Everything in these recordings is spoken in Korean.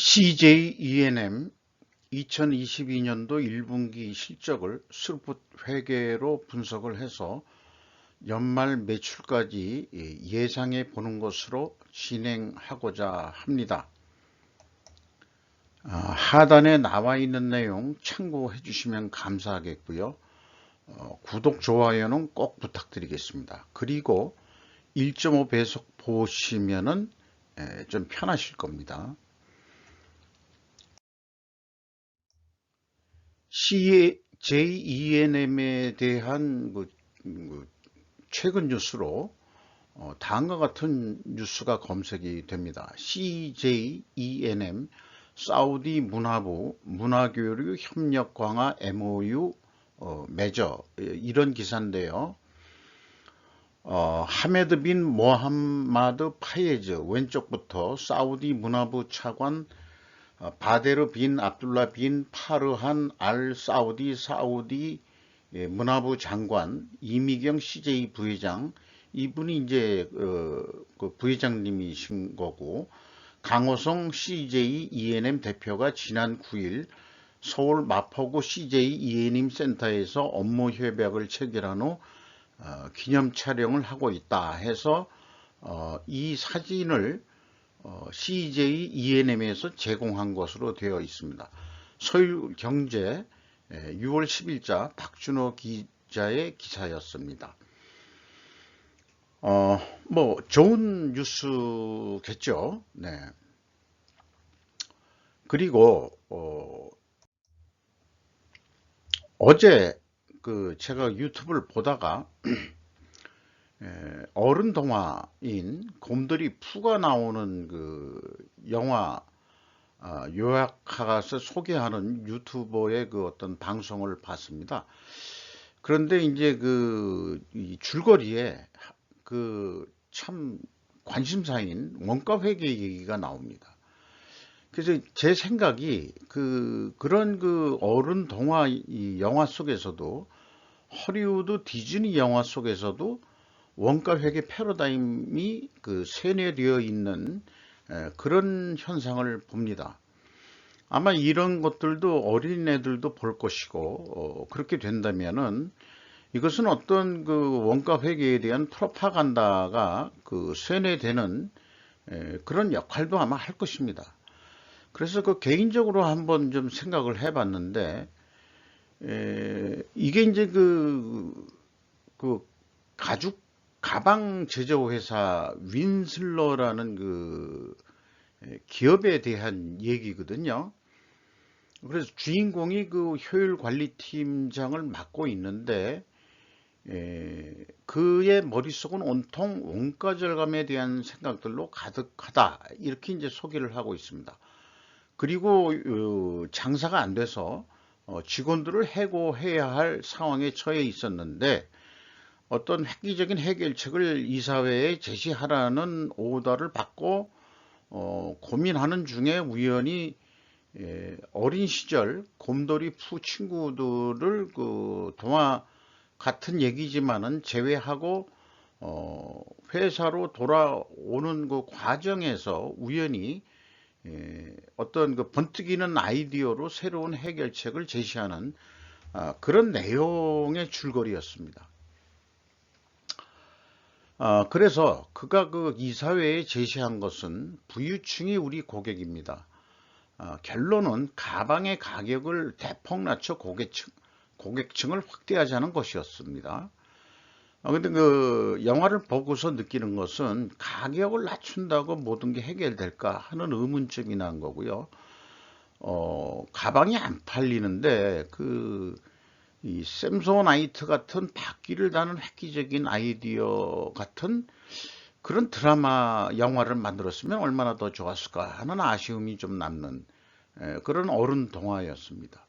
CJ E&M 2022년도 1분기 실적을 스룹 회계로 분석을 해서 연말 매출까지 예상해 보는 것으로 진행하고자 합니다. 하단에 나와 있는 내용 참고해 주시면 감사하겠고요. 구독, 좋아요는 꼭 부탁드리겠습니다. 그리고 1.5배속 보시면은 좀 편하실 겁니다. JE&M에 대한 최근 뉴스로 다음과 같은 뉴스가 검색이 됩니다. CJE&M 사우디 문화부 문화교류 협력 강화 MOU 맺어, 이런 기사인데요. 하메드 빈 모함마드 파예즈, 왼쪽부터 사우디 문화부 차관 바데르 빈 압둘라 빈 파르한 알 사우디 문화부 장관, 이미경 CJ 부회장, 이분이 이제 그 부회장님이신 거고, 강호성 CJ E&M 대표가 지난 9일 서울 마포구 CJ E&M 센터에서 업무 협약을 체결한 후 기념 촬영을 하고 있다 해서 이 사진을 CJ E&M에서 제공한 것으로 되어 있습니다. 서울경제 6월 10일자 박준호 기자의 기사였습니다. 뭐 좋은 뉴스겠죠. 네. 그리고 어제 제가 유튜브를 보다가 어른 동화인 곰돌이 푸가 나오는 영화 요약하서 소개하는 유튜버의 어떤 방송을 봤습니다. 그런데 이제 이 줄거리에 참 관심사인 원가 회계 얘기가 나옵니다. 그래서 제 생각이 그런 어른 동화 영화 속에서도, 허리우드 디즈니 영화 속에서도 원가 회계 패러다임이 세뇌되어 있는 그런 현상을 봅니다. 아마 이런 것들도 어린애들도 볼 것이고, 그렇게 된다면은 이것은 어떤 원가 회계에 대한 프로파간다가 세뇌되는 그런 역할도 아마 할 것입니다. 그래서 개인적으로 한번 좀 생각을 해봤는데, 이게 이제 가죽 가방 제조 회사 윈슬러라는 기업에 대한 얘기거든요. 그래서 주인공이 효율 관리 팀장을 맡고 있는데, 그의 머릿속은 온통 원가 절감에 대한 생각들로 가득하다, 이렇게 이제 소개를 하고 있습니다. 그리고 장사가 안 돼서 직원들을 해고해야 할 상황에 처해 있었는데, 어떤 획기적인 해결책을 이사회에 제시하라는 오더를 받고 고민하는 중에 우연히 어린 시절 곰돌이 푸 친구들을 동화 같은 얘기지만은 제외하고 회사로 돌아오는 과정에서 우연히 어떤 번뜩이는 아이디어로 새로운 해결책을 제시하는 그런 내용의 줄거리였습니다. 그래서 그가 이사회에 제시한 것은 부유층이 우리 고객입니다. 결론은 가방의 가격을 대폭 낮춰 고객층을 확대하자는 것이었습니다. 근데 영화를 보고서 느끼는 것은 가격을 낮춘다고 모든 게 해결될까 하는 의문점이 난 거고요. 가방이 안 팔리는데 이 샘소나이트 같은 바퀴를 다는 획기적인 아이디어 같은 그런 드라마 영화를 만들었으면 얼마나 더 좋았을까 하는 아쉬움이 좀 남는 그런 어른 동화였습니다.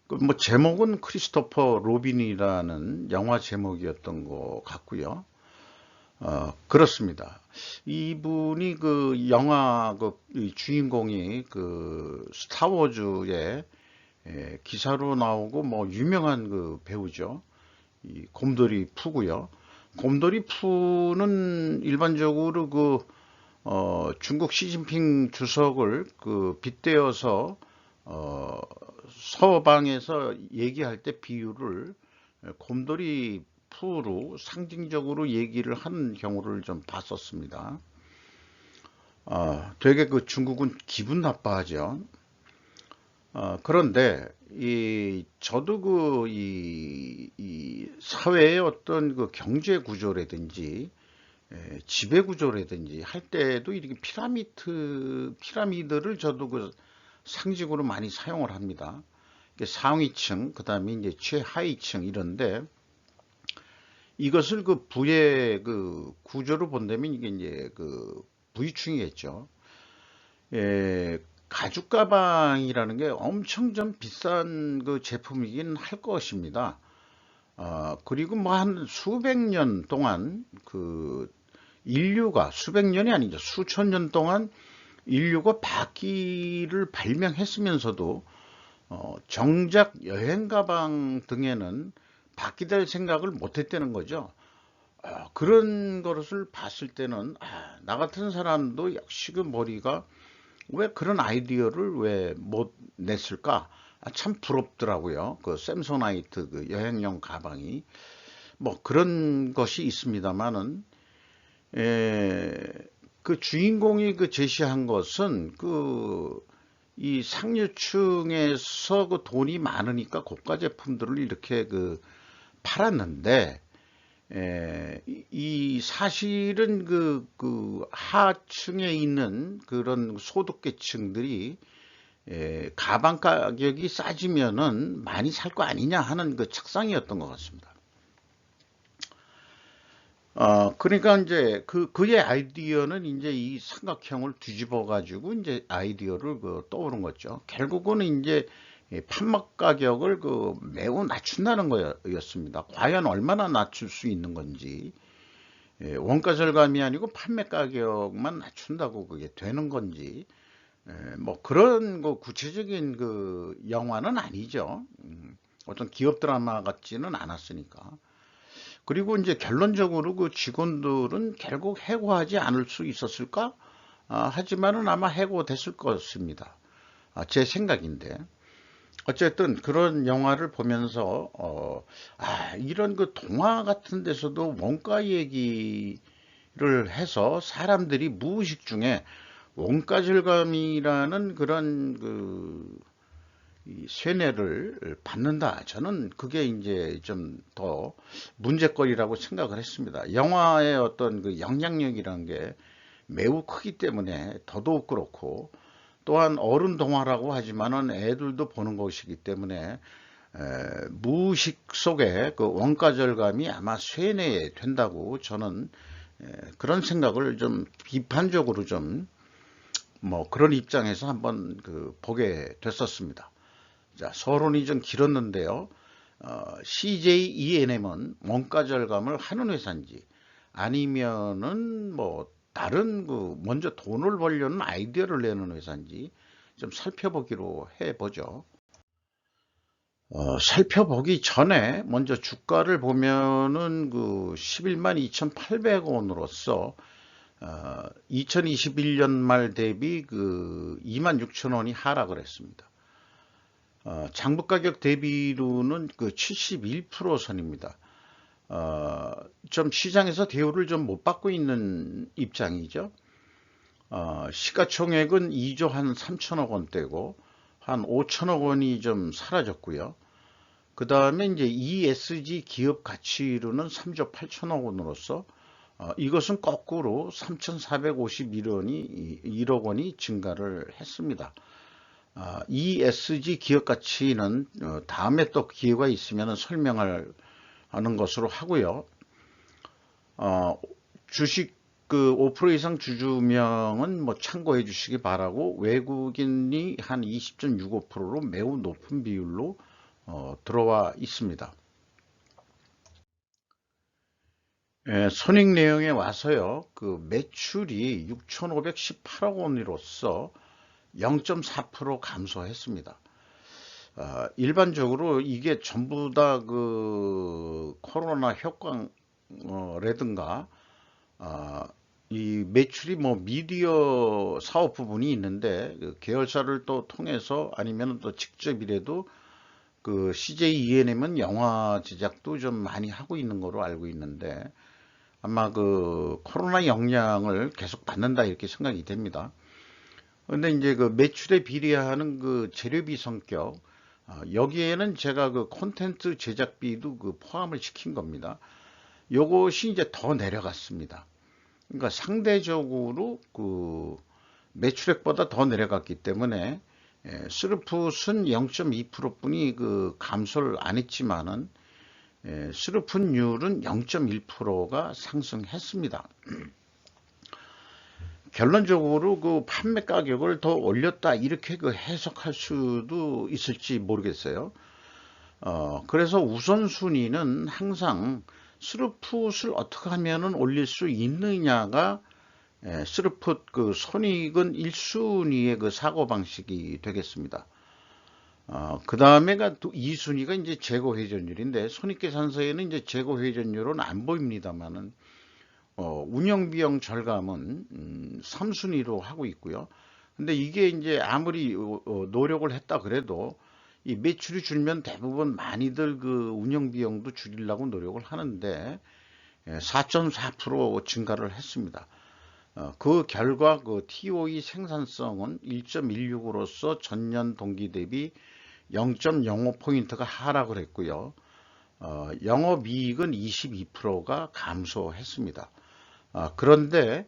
뭐 제목은 크리스토퍼 로빈이라는 영화 제목이었던 것 같고요. 그렇습니다. 이분이 영화 주인공이 스타워즈의 기사로 나오고 뭐 유명한 배우죠. 이 곰돌이 푸고요. 곰돌이 푸는 일반적으로 중국 시진핑 주석을 그 빗대어서 서방에서 얘기할 때 비유를 곰돌이 푸로 상징적으로 얘기를 하는 경우를 좀 봤었습니다. 되게 그 중국은 기분 나빠하죠. 그런데 저도 이 사회의 어떤 그 경제 구조라든지 지배 구조라든지 할 때도 이렇게 피라미드를 저도 그 상징으로 많이 사용을 합니다. 상위층, 그 다음에 이제 최하위층 이런데 이것을 그 부의 그 구조로 본다면 이게 이제 그 부유층이겠죠. 가죽 가방이라는 게 엄청 좀 비싼 그 제품이긴 할 것입니다. 그리고 뭐 한 수백 년 동안 그 인류가 수백 년이 아니죠. 수천 년 동안 인류가 바퀴를 발명했으면서도 정작 여행 가방 등에는 바퀴 달 생각을 못 했다는 거죠. 그런 것을 봤을 때는 나 같은 사람도 역시 그 머리가 왜 그런 아이디어를 왜 못 냈을까? 참 부럽더라고요. 그 샘소나이트 그 여행용 가방이 뭐 그런 것이 있습니다만은 그 주인공이 그 제시한 것은 그 이 상류층에서 그 돈이 많으니까 고가 제품들을 이렇게 그 팔았는데 이 사실은 그 하층에 있는 그런 소득계층들이 가방 가격이 싸지면은 많이 살 거 아니냐 하는 그 착상이었던 것 같습니다. 그러니까 이제 그의 아이디어는 이제 이 삼각형을 뒤집어 가지고 이제 아이디어를 그 떠오른 거죠. 결국은 이제 판매 가격을 그 매우 낮춘다는 거였습니다. 과연 얼마나 낮출 수 있는 건지, 원가 절감이 아니고 판매 가격만 낮춘다고 그게 되는 건지, 뭐 그런 그 구체적인 그 영화는 아니죠. 어떤 기업 드라마 같지는 않았으니까. 그리고 이제 결론적으로 그 직원들은 결국 해고하지 않을 수 있었을까? 하지만은 아마 해고됐을 것입니다. 제 생각인데. 어쨌든 그런 영화를 보면서 이런 그 동화 같은 데서도 원가 얘기를 해서 사람들이 무의식 중에 원가 절감이라는 그런 이 쇠뇌를 받는다. 저는 그게 이제 좀 더 문제거리라고 생각을 했습니다. 영화의 어떤 그 영향력이라는 게 매우 크기 때문에 더더욱 그렇고, 또한 어른 동화라고 하지만은 애들도 보는 것이기 때문에 무의식 속에 그 원가 절감이 아마 쇠뇌 된다고 저는 그런 생각을 좀 비판적으로 좀 뭐 그런 입장에서 한번 그 보게 됐었습니다. 자, 서론이 좀 길었는데요. CJ ENM은 원가 절감을 하는 회사인지 아니면은 뭐 다른 그 먼저 돈을 벌려는 아이디어를 내는 회사인지 좀 살펴보기로 해보죠. 살펴보기 전에 먼저 주가를 보면은 그 11만 2,800원으로서 2021년 말 대비 그 2만 6천 원이 하락을 했습니다. 장부 가격 대비로는 그 71% 선입니다. 좀 시장에서 대우를 좀 못 받고 있는 입장이죠. 시가총액은 2조 한 3천억 원대고 한 5천억 원이 좀 사라졌고요. 그 다음에 이제 ESG 기업 가치로는 3조 8천억 원으로서 이것은 거꾸로 3,451억 원이 증가를 했습니다. ESG 기업 가치는 다음에 또 기회가 있으면 설명을 하는 것으로 하고요. 주식 그 5% 이상 주주명은 뭐 참고해 주시기 바라고, 외국인이 한 20.65%로 매우 높은 비율로 들어와 있습니다. 손익 내용에 와서요, 그 매출이 6,518억 원으로서 0.4% 감소했습니다. 일반적으로 이게 전부 다 그 코로나 효과라든가 이 매출이 뭐 미디어 사업 부분이 있는데 그 계열사를 또 통해서 아니면 또 직접이라도 그 CJ ENM은 영화 제작도 좀 많이 하고 있는 거로 알고 있는데 아마 그 코로나 영향을 계속 받는다 이렇게 생각이 됩니다. 근데 이제 그 매출에 비례하는 그 재료비 성격, 여기에는 제가 그 콘텐츠 제작비도 그 포함을 시킨 겁니다. 요것이 이제 더 내려갔습니다. 그러니까 상대적으로 그 매출액보다 더 내려갔기 때문에 스루풋은 0.2%뿐이 그 감소를 안 했지만은 스루풋율은 0.1%가 상승했습니다. 결론적으로 그 판매 가격을 더 올렸다 이렇게 그 해석할 수도 있을지 모르겠어요. 그래서 우선순위는 항상 스루풋을 어떻게 하면은 올릴 수 있느냐가 스루풋 그 손익은 1순위의 그 사고방식이 되겠습니다. 그 다음에가 또 2순위가 이제 재고 회전율인데 손익계산서에는 이제 재고 회전율은 안 보입니다만은 운영비용 절감은 3순위로 하고 있고요. 근데 이게 이제 아무리 노력을 했다 그래도 이 매출이 줄면 대부분 많이들 그 운영비용도 줄이려고 노력을 하는데 4.4% 증가를 했습니다. 그 결과 그 TOE 생산성은 1.16으로서 전년 동기 대비 0.05포인트가 하락을 했고요. 영업이익은 22%가 감소했습니다. 그런데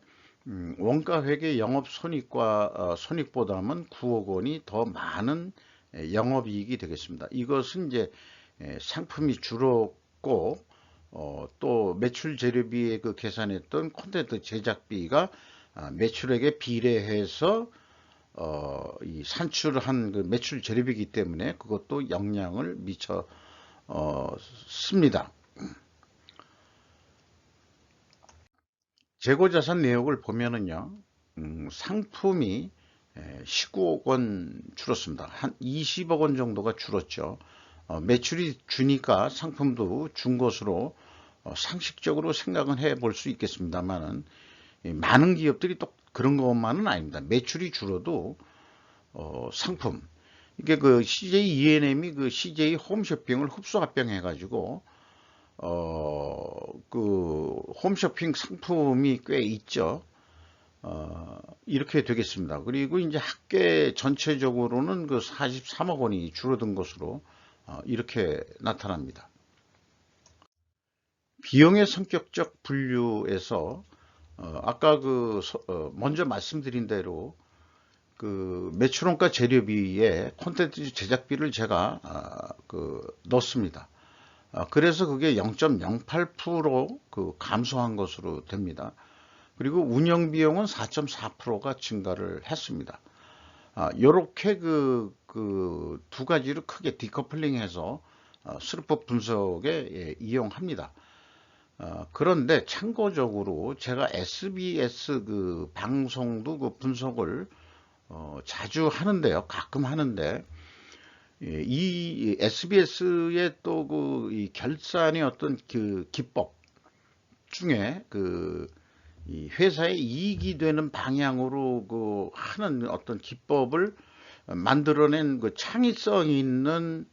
원가회계 영업손익과 손익보담은 9억 원이 더 많은 영업이익이 되겠습니다. 이것은 이제 상품이 줄었고 또 매출 재료비에 그 계산했던 콘텐츠 제작비가 매출액에 비례해서 이 산출한 그 매출 재료비이기 때문에 그것도 영향을 미쳐 씁니다. 재고자산 내역을 보면은요, 상품이 19억 원 줄었습니다. 한 20억 원 정도가 줄었죠. 매출이 주니까 상품도 준 것으로 상식적으로 생각은 해볼 수 있겠습니다만은 많은 기업들이 또 그런 것만은 아닙니다. 매출이 줄어도 상품 이게 그 CJ ENM이 그 CJ 홈쇼핑을 흡수 합병해가지고 그 홈쇼핑 상품이 꽤 있죠. 이렇게 되겠습니다. 그리고 이제 합계 전체적으로는 그 43억 원이 줄어든 것으로 이렇게 나타납니다. 비용의 성격적 분류에서 아까 그 먼저 말씀드린 대로 그 매출원가 재료비에 콘텐츠 제작비를 제가 그 넣습니다. 그래서 그게 0.08%그 감소한 것으로 됩니다. 그리고 운영 비용은 4.4%가 증가를 했습니다. 요렇게 그 두 가지를 크게 디커플링해서 스루풋 분석에 이용합니다. 그런데 참고적으로 제가 SBS 그 방송도 그 분석을 자주 하는데요. 가끔 하는데 이 SBS의 또 그 결산의 어떤 그 기법 중에 그 이 회사의 이익이 되는 방향으로 그 하는 어떤 기법을 만들어낸 그 창의성 있는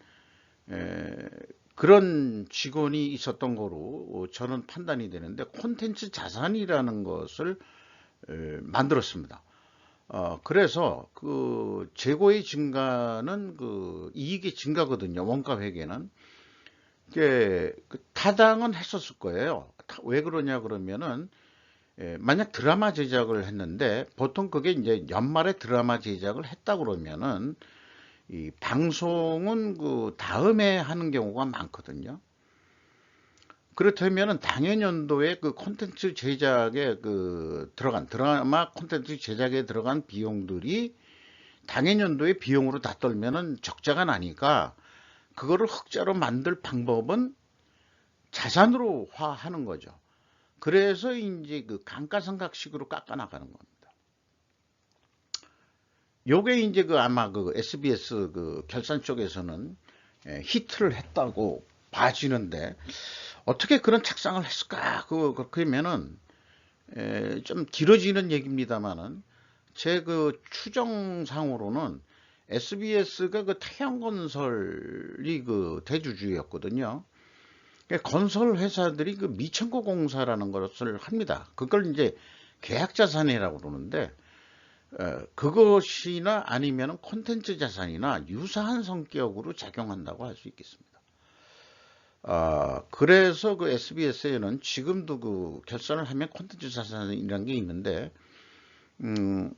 그런 직원이 있었던 거로 저는 판단이 되는데 콘텐츠 자산이라는 것을 만들었습니다. 그래서 그 재고의 증가는 그 이익의 증가거든요. 원가 회계는. 이게 타당은 했었을 거예요. 왜 그러냐 그러면은 만약 드라마 제작을 했는데 보통 그게 이제 연말에 드라마 제작을 했다 그러면은 이 방송은 그 다음에 하는 경우가 많거든요. 그렇다면은 당해년도에 그 콘텐츠 제작에 그 들어간 드라마 콘텐츠 제작에 들어간 비용들이 당해년도에 비용으로 다 떨면은 적자가 나니까 그거를 흑자로 만들 방법은 자산으로 화하는 거죠. 그래서 이제 그 감가상각식으로 깎아 나가는 겁니다. 요게 이제 그 아마 그 SBS 그 결산 쪽에서는 히트를 했다고 봐지는데 어떻게 그런 착상을 했을까? 그러면은 좀 길어지는 얘기입니다만은 제 그 추정상으로는 SBS가 그 태양건설이 그 대주주였거든요. 건설 회사들이 그 미천고 공사라는 것을 합니다. 그걸 이제 계약자산이라고 그러는데 그것이나 아니면 콘텐츠 자산이나 유사한 성격으로 작용한다고 할 수 있겠습니다. 그래서 그 SBS에는 지금도 그 결산을 하면 콘텐츠 자산이라는 게 있는데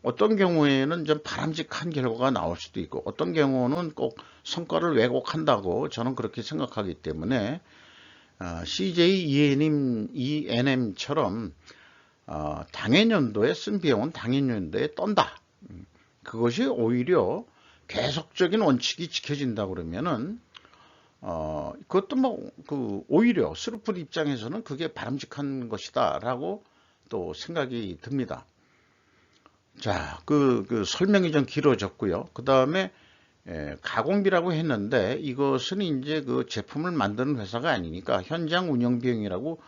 어떤 경우에는 좀 바람직한 결과가 나올 수도 있고 어떤 경우는 꼭 성과를 왜곡한다고 저는 그렇게 생각하기 때문에 CJ ENM처럼 당해년도에 쓴 비용은 당해년도에 떤다. 그것이 오히려 계속적인 원칙이 지켜진다 그러면은 그것도 뭐 그 오히려 스루프 입장에서는 그게 바람직한 것이다라고 또 생각이 듭니다. 자, 그 설명이 좀 길어졌고요. 그 다음에 가공비라고 했는데 이것은 이제 그 제품을 만드는 회사가 아니니까 현장 운영 비용이라고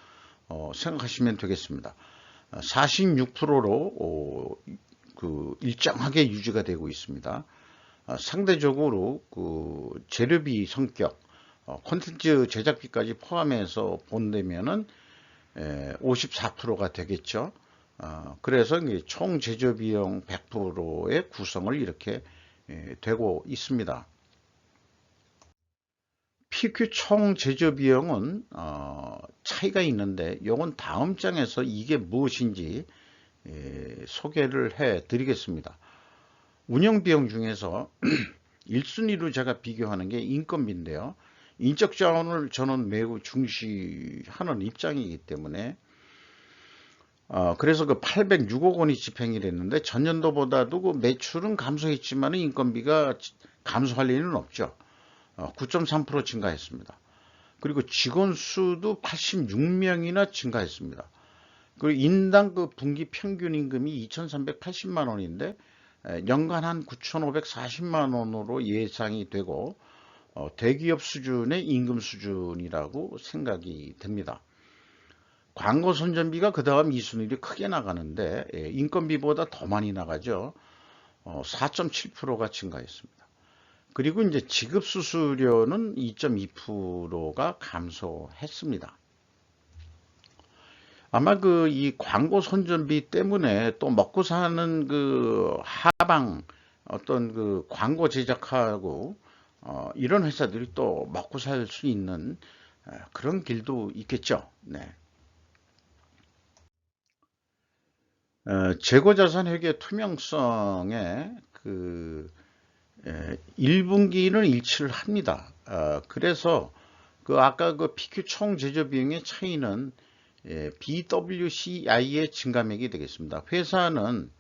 생각하시면 되겠습니다. 46%로 그 일정하게 유지가 되고 있습니다. 상대적으로 그 재료비 성격, 콘텐츠 제작비까지 포함해서 본다면은 54%가 되겠죠. 그래서 총 제조 비용 100%의 구성을 이렇게 되고 있습니다. PQ 총 제조 비용은 차이가 있는데 이건 다음 장에서 이게 무엇인지 소개를 해 드리겠습니다. 운영 비용 중에서 1순위로 제가 비교하는 게 인건비인데요. 인적 자원을 저는 매우 중시하는 입장이기 때문에 그래서 그 806억 원이 집행이 됐는데 전년도보다도 그 매출은 감소했지만 인건비가 감소할 리는 없죠. 9.3% 증가했습니다. 그리고 직원 수도 86명이나 증가했습니다. 그리고 인당 그 분기 평균 임금이 2,380만 원인데 연간 한 9,540만 원으로 예상이 되고 대기업 수준의 임금 수준이라고 생각이 됩니다. 광고 선전비가 그 다음 2순위로 크게 나가는데 인건비보다 더 많이 나가죠. 4.7%가 증가했습니다. 그리고 이제 지급 수수료는 2.2%가 감소했습니다. 아마 그 이 광고 선전비 때문에 또 먹고 사는 그 하방 어떤 그 광고 제작하고 이런 회사들이 또 먹고 살 수 있는 그런 길도 있겠죠. 네. 재고자산 회계 투명성에 그 1분기는 일치를 합니다. 그래서 그 아까 그 PQ 총 제조 비용의 차이는 BWCI의 증감액이 되겠습니다. 회사는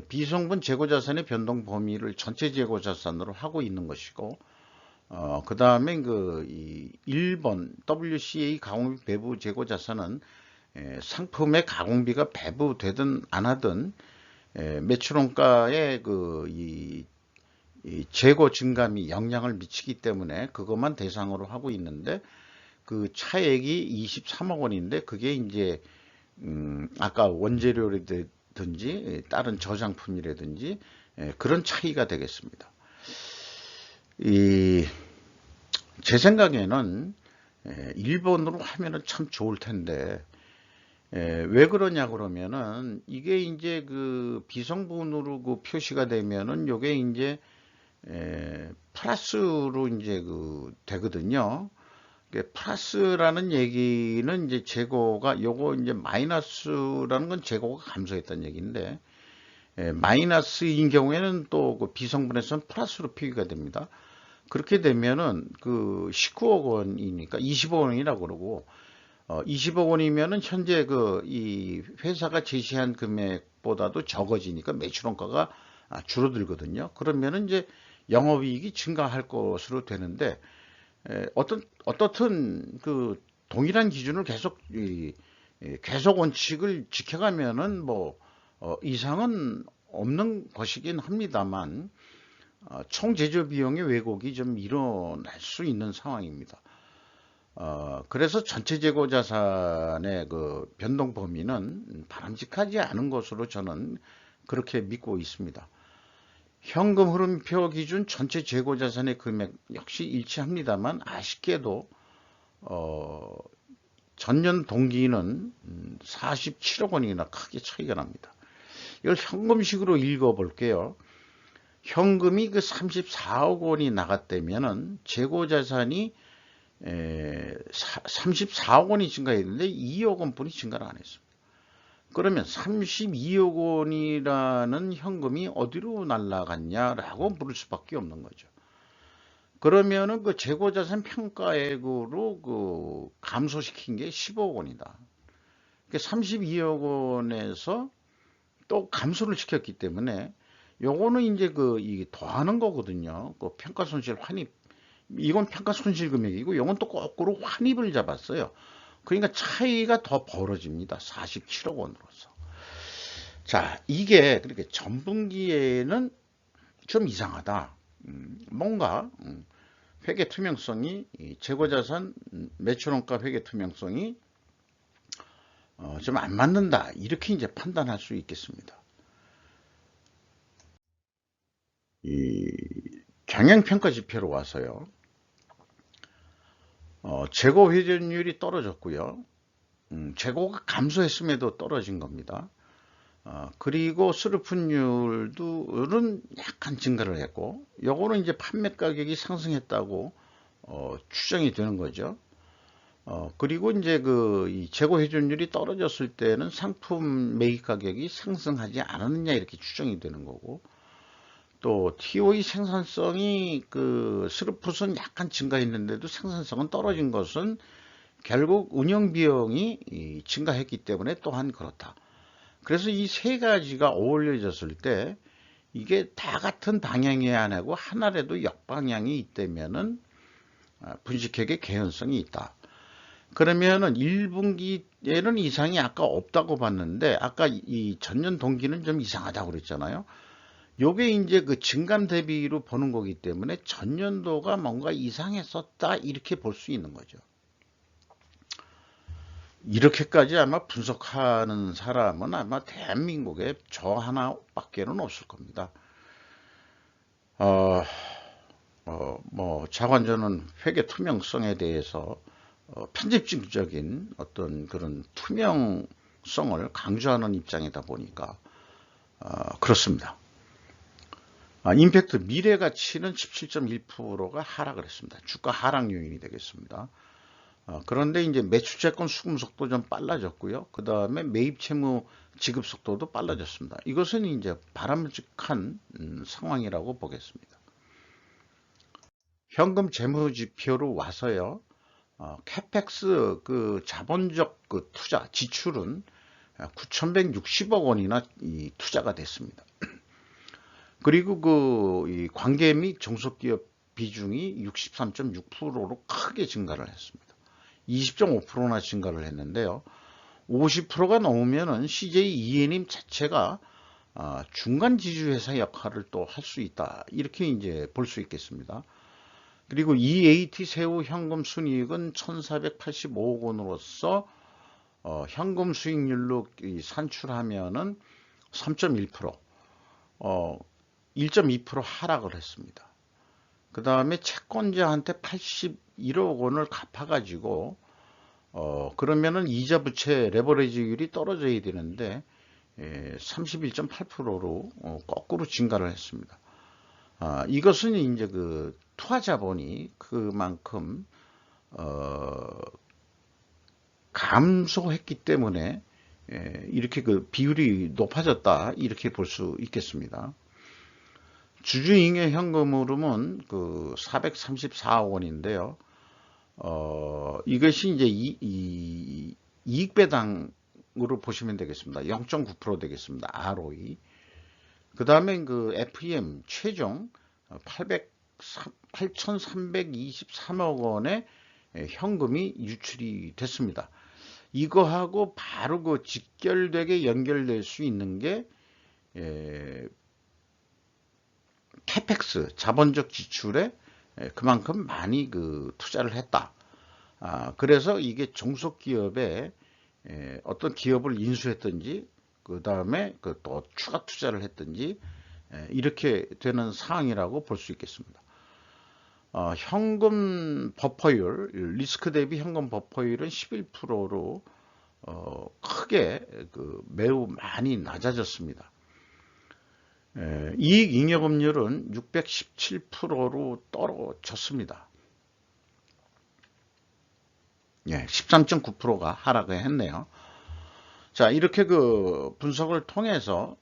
비성분 재고자산의 변동 범위를 전체 재고자산으로 하고 있는 것이고, 그 다음에 그 1번 WCA 가공비 배부 재고자산은 상품의 가공비가 배부되든 안 하든 매출원가에 이 재고 증감이 영향을 미치기 때문에 그것만 대상으로 하고 있는데 그 차액이 23억 원인데 그게 이제 아까 원재료라든지 다른 저장품이라든지 그런 차이가 되겠습니다. 제 생각에는 1번으로 하면은 참 좋을 텐데 왜 그러냐 그러면은 이게 이제 그 비성분으로 그 표시가 되면은 요게 이제 플러스로 이제 그 되거든요. 플러스라는 얘기는 이제 재고가 요거 이제 마이너스라는 건 재고가 감소했다는 얘기인데 마이너스인 경우에는 또 그 비성분에서는 플러스로 표기가 됩니다. 그렇게 되면은 그 19억 원이니까 20억 원이라고 그러고 20억 원이면은 현재 그 이 회사가 제시한 금액보다도 적어지니까 매출원가가 줄어들거든요. 그러면은 이제 영업이익이 증가할 것으로 되는데 어떻든 그 동일한 기준을 계속 원칙을 지켜가면은 뭐 이상은 없는 것이긴 합니다만 총 제조 비용의 왜곡이 좀 일어날 수 있는 상황입니다. 그래서 전체 재고 자산의 그 변동 범위는 바람직하지 않은 것으로 저는 그렇게 믿고 있습니다. 현금 흐름표 기준 전체 재고 자산의 금액 역시 일치합니다만 아쉽게도 전년 동기는 47억 원이나 크게 차이가 납니다. 이걸 현금식으로 읽어 볼게요. 현금이 그 34억 원이 나갔다면은 재고 자산이 34억 원이 증가했는데 2억 원뿐이 증가를 안 했습니다. 그러면 32억 원이라는 현금이 어디로 날아갔냐라고 물을 수밖에 없는 거죠. 그러면은 그 재고자산 평가액으로 그 감소시킨 게 10억 원이다. 32억 원에서 또 감소를 시켰기 때문에 요거는 이제 이 더하는 거거든요. 그 평가손실 환입. 이건 평가손실 금액이고 요건 또 거꾸로 환입을 잡았어요. 그러니까 차이가 더 벌어집니다. 47억 원으로서. 자, 이게 그렇게 전분기에는 좀 이상하다. 뭔가 회계 투명성이 재고자산 매출원가 회계 투명성이 좀 안 맞는다. 이렇게 이제 판단할 수 있겠습니다. 이 경영평가 지표로 와서요. 재고 회전율이 떨어졌고요. 재고가 감소했음에도 떨어진 겁니다. 그리고 수르푼율은 약간 증가를 했고, 요거는 이제 판매 가격이 상승했다고 추정이 되는 거죠. 그리고 이제 이 재고 회전율이 떨어졌을 때는 상품 매입 가격이 상승하지 않았느냐 이렇게 추정이 되는 거고, 또 TOE 생산성이 그 스루풋은 약간 증가했는데도 생산성은 떨어진 것은 결국 운영 비용이 증가했기 때문에 또한 그렇다. 그래서 이 세 가지가 어울려졌을 때 이게 다 같은 방향이 아니고 하나라도 역방향이 있다면은 분식회계 개연성이 있다. 그러면은 1분기에는 이상이 아까 없다고 봤는데 아까 이 전년 동기는 좀 이상하다고 그랬잖아요. 요게 이제 그 증감 대비로 보는 거기 때문에 전년도가 뭔가 이상했었다 이렇게 볼 수 있는 거죠. 이렇게까지 아마 분석하는 사람은 아마 대한민국에 저 하나밖에는 없을 겁니다. 뭐 자관저는 회계 투명성에 대해서 편집적인 어떤 그런 투명성을 강조하는 입장이다 보니까 그렇습니다. 임팩트 미래가치는 17.1%가 하락을 했습니다. 주가 하락 요인이 되겠습니다. 그런데 이제 매출채권 수급 속도 좀 빨라졌고요. 그 다음에 매입 채무 지급 속도도 빨라졌습니다. 이것은 이제 바람직한 상황이라고 보겠습니다. 현금 재무 지표로 와서요. 캐펙스 그 자본적 그 투자 지출은 9,160억 원이나 이 투자가 됐습니다. 그리고 이 관계 및 종속기업 비중이 63.6%로 크게 증가를 했습니다. 20.5%나 증가를 했는데요. 50%가 넘으면은 CJ ENM 자체가 중간 지주회사 역할을 또 할 수 있다. 이렇게 이제 볼 수 있겠습니다. 그리고 EAT 세후 현금 순이익은 1,485억 원으로서 현금 수익률로 산출하면은 3.1%, 1.2% 하락을 했습니다. 그 다음에 채권자한테 81억 원을 갚아가지고 그러면은 이자 부채 레버리지율이 떨어져야 되는데 31.8%로 거꾸로 증가를 했습니다. 이것은 이제 그 투하 자본이 그만큼 감소했기 때문에 이렇게 그 비율이 높아졌다 이렇게 볼 수 있겠습니다. 주주잉여 현금 흐름은 그 434억 원인데요. 이것이 이제 이익 배당으로 보시면 되겠습니다. 0.9% 되겠습니다. ROE. 그 다음에 그 FEM 최종 8,323억 원의 현금이 유출이 됐습니다. 이거하고 바로 그 직결되게 연결될 수 있는 게 캐펙스 자본적 지출에 그만큼 많이 그 투자를 했다. 그래서 이게 종속기업에 어떤 기업을 인수했든지 그 다음에 또 추가 투자를 했든지 이렇게 되는 상황이라고 볼 수 있겠습니다. 현금 버퍼율, 리스크 대비 현금 버퍼율은 11%로 크게 매우 많이 낮아졌습니다. 이익 잉여금률은 617%로 떨어졌습니다. 13.9%가 하락을 했네요. 자, 이렇게 분석을 통해서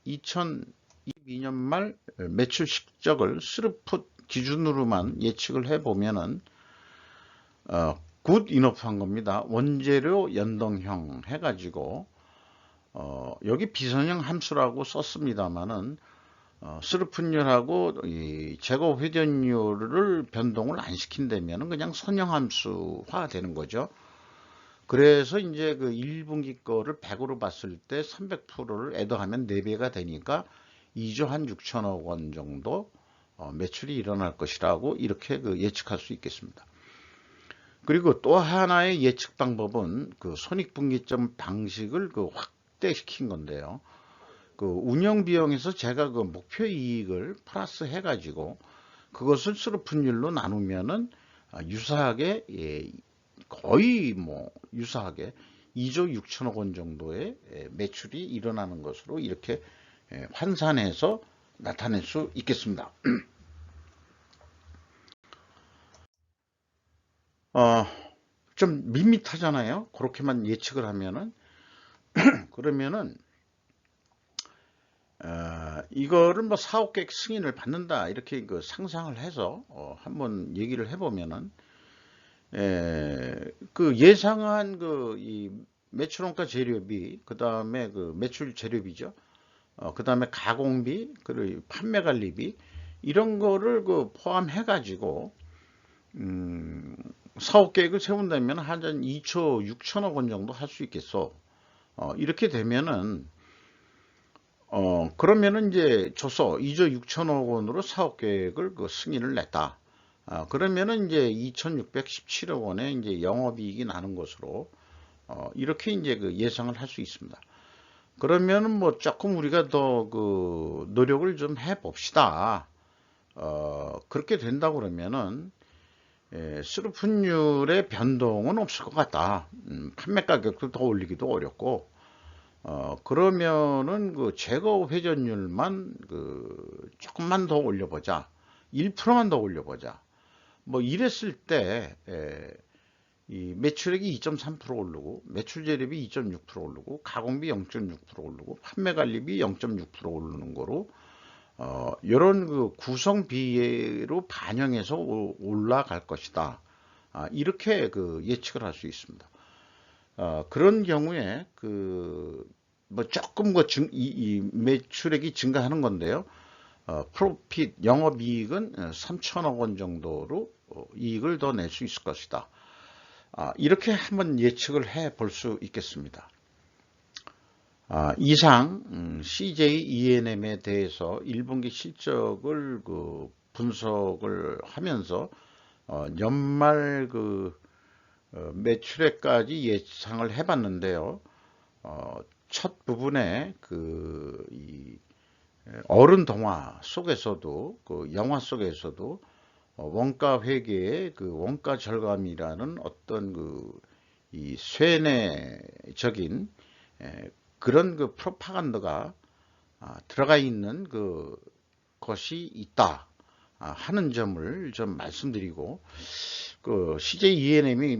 2022년 말 매출 실적을 스루풋 기준으로만 예측을 해보면은 굿 이너프한 겁니다. 원재료 연동형 해가지고 여기 비선형 함수라고 썼습니다만은 스루풋률하고 이 재고 회전율을 변동을 안 시킨다면 그냥 선형 함수화 되는 거죠. 그래서 이제 1분기 거를 100으로 봤을 때 300%를 애더하면 4배가 되니까 2조 한 6천억 원 정도 매출이 일어날 것이라고 이렇게 예측할 수 있겠습니다. 그리고 또 하나의 예측 방법은 손익분기점 방식을 확대시킨 건데요. 운영 비용에서 제가 목표 이익을 플러스 해가지고 그것을 스루풋율로 나누면은 유사하게 거의 유사하게 2조 6천억 원 정도의 매출이 일어나는 것으로 이렇게 환산해서 나타낼 수 있겠습니다. 좀 밋밋하잖아요. 그렇게만 예측을 하면은 그러면은 이거를 4억 계획 승인을 받는다 이렇게 상상을 해서 한번 얘기를 해보면은 예상한 이 매출원가 재료비, 그 다음에 매출 재료비죠. 그 다음에 가공비, 그리고 판매 관리비 이런 거를 포함해 가지고 사업 계획을 세운다면 한 2조 6천억 원 정도 할 수 있겠어. 이렇게 되면은 그러면은 이제 줘서 2조 6천억 원으로 사업 계획을 승인을 냈다. 그러면은 이제 2,617억 원의 이제 영업이익이 나는 것으로 이렇게 이제 예상을 할 수 있습니다. 그러면은 조금 우리가 더 노력을 좀 해봅시다. 그렇게 된다 그러면은 스루풋율의 변동은 없을 것 같다. 판매 가격도 더 올리기도 어렵고 그러면은 재고 회전율만 조금만 더 올려보자. 1%만 더 올려보자. 이랬을 때 이 매출액이 2.3% 오르고 매출 재료비 2.6% 오르고 가공비 0.6% 오르고 판매 관리비 0.6% 오르는 거로 이런 구성 비례로 반영해서 올라갈 것이다. 이렇게 예측을 할 수 있습니다. 그런 경우에 조금 이 매출액이 증가하는 건데요. 프로핏 영업이익은 3천억 원 정도로 이익을 더 낼 수 있을 것이다. 이렇게 한번 예측을 해 볼 수 있겠습니다. 이상 CJ E&M에 대해서 1분기 실적을 분석을 하면서 연말 매출액까지 예상을 해봤는데요. 첫 부분에 이 어른 동화 속에서도 영화 속에서도 원가 회계의 원가 절감이라는 어떤 이 쇠뇌적인 그런 프로파간다가 들어가 있는 것이 있다 하는 점을 좀 말씀드리고 CJ E&M이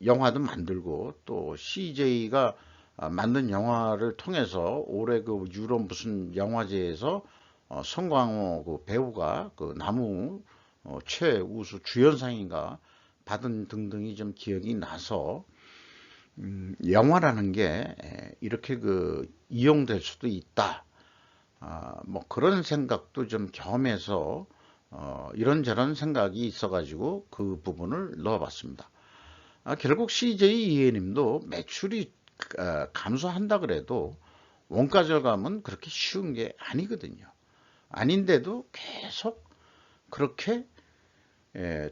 영화도 만들고 또 CJ가 만든 영화를 통해서 올해 유럽 무슨 영화제에서 송강호 배우가 나무 최우수 주연상인가 받은 등등이 좀 기억이 나서 영화라는 게 이렇게 이용될 수도 있다. 그런 생각도 좀 겸해서 이런저런 생각이 있어가지고 그 부분을 넣어봤습니다. 결국 CJ E&M도 매출이 감소한다 그래도 원가 절감은 그렇게 쉬운 게 아니거든요. 아닌데도 계속 그렇게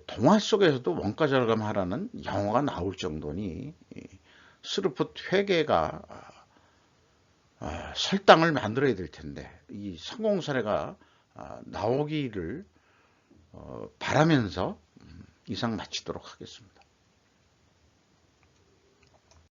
동화 속에서도 원가 절감하라는 영화가 나올 정도니 스루프 회계가 설당을 만들어야 될 텐데 이 성공 사례가 나오기를 바라면서 이상 마치도록 하겠습니다.